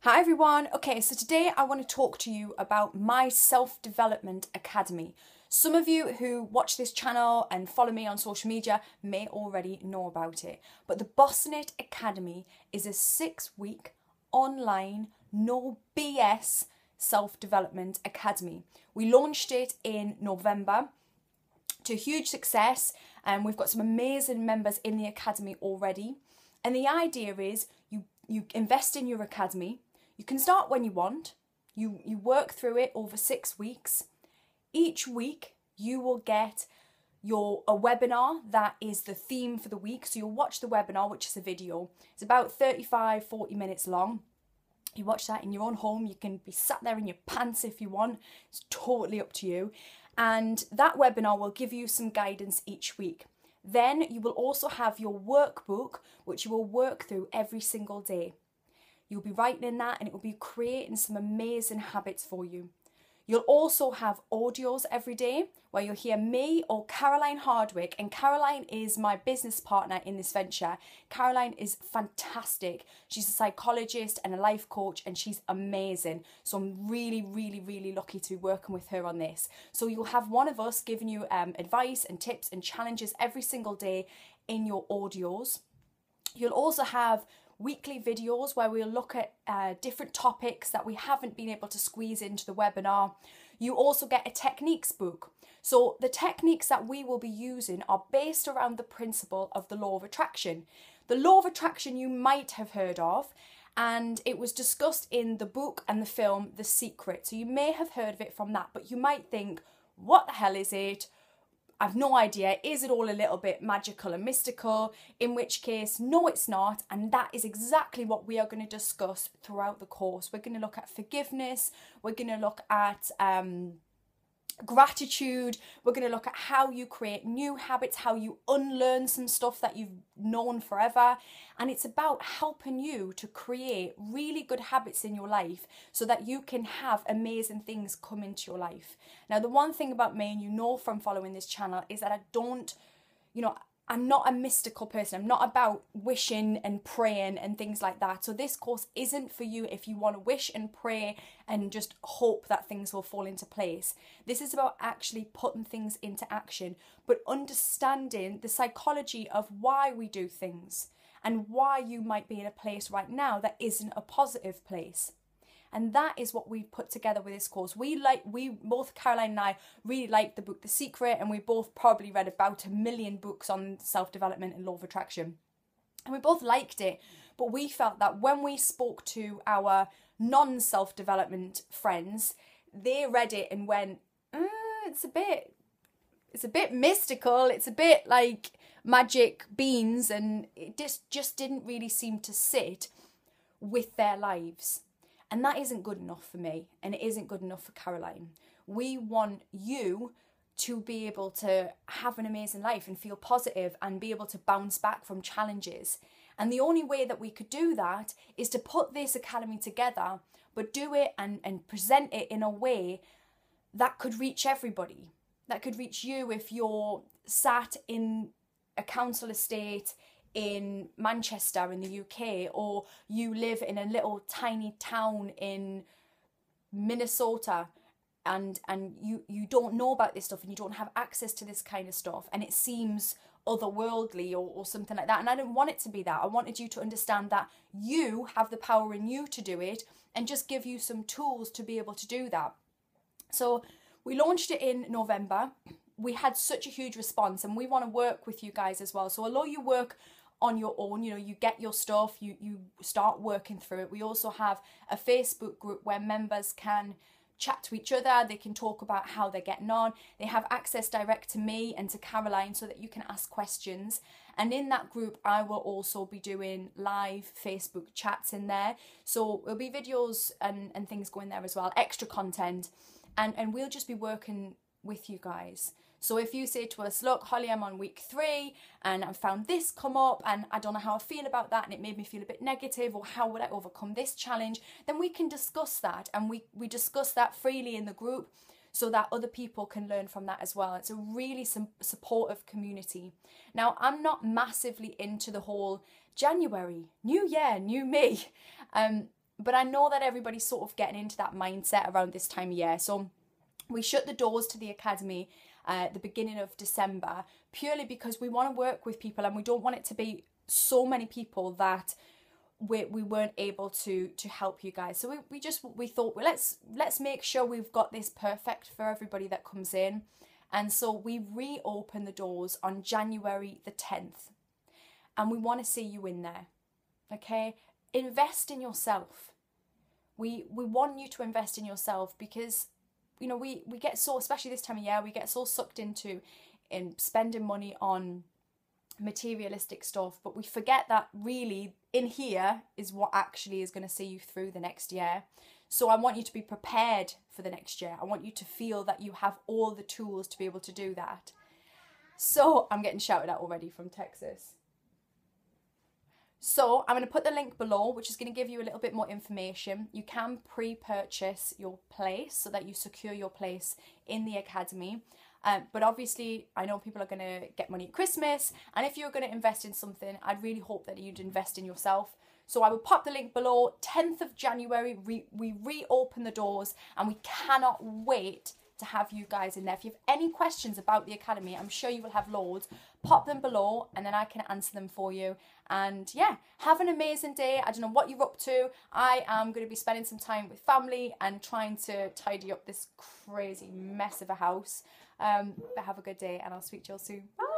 Hi everyone. Okay, so today I want to talk to you about my self-development academy. Some of you who watch this channel and follow me on social media may already know about it, but the Bossing It Academy is a 6-week online, no BS self-development academy. We launched it in November to huge success, and we've got some amazing members in the academy already. And the idea is you invest in your academy. You can start when you want. You work through it over 6 weeks. Each week you will get a webinar that is the theme for the week. So you'll watch the webinar, which is a video. It's about 35-40 minutes long. You watch that in your own home. You can be sat there in your pants if you want. It's totally up to you. And that webinar will give you some guidance each week. Then you will also have your workbook, which you will work through every single day. You'll be writing in that and it will be creating some amazing habits for you. You'll also have audios every day where you'll hear me or Caroline Hardwick, and Caroline is my business partner in this venture. Caroline is fantastic. She's a psychologist and a life coach and she's amazing. So I'm really, really, really lucky to be working with her on this. So you'll have one of us giving you advice and tips and challenges every single day in your audios. You'll also have weekly videos where we'll look at different topics that we haven't been able to squeeze into the webinar. You also get a techniques book. So the techniques that we will be using are based around the principle of the law of attraction. The law of attraction you might have heard of, and it was discussed in the book and the film The Secret. So you may have heard of it from that, but you might think, what the hell is it? I've no idea. Is it all a little bit magical and mystical? In which case, no, it's not. And that is exactly what we are going to discuss throughout the course. We're going to look at forgiveness. We're going to look at gratitude. We're going to look at how you create new habits, how you unlearn some stuff that you've known forever. And it's about helping you to create really good habits in your life so that you can have amazing things come into your life. Now, the one thing about me, and you know from following this channel, is that I don't, I'm not a mystical person. I'm not about wishing and praying and things like that. So this course isn't for you if you want to wish and pray and just hope that things will fall into place. This is about actually putting things into action, but understanding the psychology of why we do things and why you might be in a place right now that isn't a positive place. And that is what we've put together with this course. We both, Caroline and I, really like the book The Secret, and we both probably read about 1 million books on self-development and law of attraction. And we both liked it, but we felt that when we spoke to our non-self-development friends, they read it and went, it's a bit mystical, it's a bit like magic beans, and it just didn't really seem to sit with their lives. And that isn't good enough for me, and it isn't good enough for Caroline. We want you to be able to have an amazing life and feel positive and be able to bounce back from challenges. And the only way that we could do that is to put this academy together, but do it and present it in a way that could reach everybody. That could reach you if you're sat in a council estate in Manchester in the UK, or you live in a little tiny town in Minnesota and you don't know about this stuff and you don't have access to this kind of stuff and it seems otherworldly or something like that. And I didn't want it to be that. I wanted you to understand that you have the power in you to do it and just give you some tools to be able to do that. So we launched it in November. We had such a huge response and we want to work with you guys as well. So although you work on your own, you get your stuff, you start working through it. We also have a Facebook group where members can chat to each other. They can talk about how they're getting on. They have access direct to me and to Caroline so that you can ask questions. And in that group, I will also be doing live Facebook chats in there. So there'll be videos and things going there as well, extra content. And we'll just be working with you guys. So if you say to us, look, Holly, I'm on week 3 and I found this come up and I don't know how I feel about that and it made me feel a bit negative, or how would I overcome this challenge, then we can discuss that, and we discuss that freely in the group so that other people can learn from that as well. It's a really supportive community. Now, I'm not massively into the whole January, new year, new me. But I know that everybody's sort of getting into that mindset around this time of year. So we shut the doors to the academy at the beginning of December, purely because we want to work with people, and we don't want it to be so many people that we weren't able to help you guys. So we thought, well, let's make sure we've got this perfect for everybody that comes in. And so we reopen the doors on January the 10th, and we want to see you in there. Okay, invest in yourself. We want you to invest in yourself, because you know we get so, especially this time of year, we get so sucked into spending money on materialistic stuff, but we forget that really in here is what actually is going to see you through the next year. So I want you to be prepared for the next year. I want you to feel that you have all the tools to be able to do that. So I'm getting shouted at already from Texas. So I'm going to put the link below, which is going to give you a little bit more information. You can pre-purchase your place so that you secure your place in the academy. But obviously, I know people are going to get money at Christmas, and if you're going to invest in something, I'd really hope that you'd invest in yourself. So I will pop the link below. 10th of January, we reopen the doors, and we cannot wait to have you guys in there. If you have any questions about the academy, I'm sure you will have loads. Pop them below, and then I can answer them for you. And yeah, have an amazing day. I don't know what you're up to. I am going to be spending some time with family and trying to tidy up this crazy mess of a house. But have a good day, and I'll speak to you all soon. Bye.